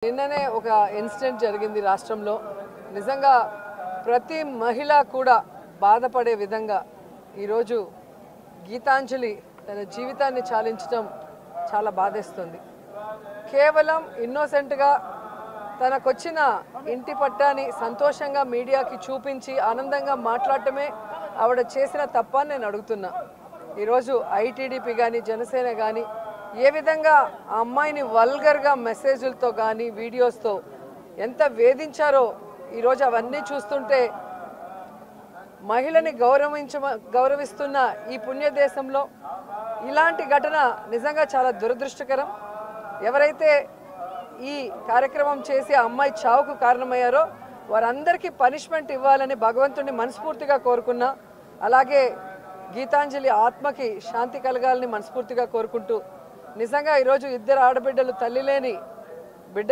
నిన్ననే ఒక ఇన్సిడెంట్ జరిగింది రాష్ట్రంలో. నిజంగా ప్రతి మహిళ కూడా బాధపడే విధంగా ఈరోజు గీతాంజలి తన జీవితాన్ని చాలించడం చాలా బాధేస్తుంది. కేవలం ఇన్నోసెంట్గా తనకొచ్చిన ఇంటి పట్టాని సంతోషంగా మీడియాకి చూపించి ఆనందంగా మాట్లాడటమే ఆవిడ చేసిన తప్పని నేను అడుగుతున్నా. ఈరోజు ఐటీడీపీ కానీ జనసేన కానీ ఏ విధంగా ఆ అమ్మాయిని వల్గర్గా మెసేజ్లతో కానీ వీడియోస్తో ఎంత వేధించారో ఈరోజు అవన్నీ చూస్తుంటే మహిళని గౌరవిస్తున్న ఈ పుణ్యదేశంలో ఇలాంటి ఘటన నిజంగా చాలా దురదృష్టకరం. ఎవరైతే ఈ కార్యక్రమం చేసి ఆ అమ్మాయి చావుకు కారణమయ్యారో వారందరికీ పనిష్మెంట్ ఇవ్వాలని భగవంతుడిని మనస్ఫూర్తిగా కోరుకున్నా. అలాగే గీతాంజలి ఆత్మకి శాంతి కలగాలని మనస్ఫూర్తిగా కోరుకుంటూ నిజంగా ఈరోజు ఇద్దరు ఆడబిడ్డలు తల్లి లేని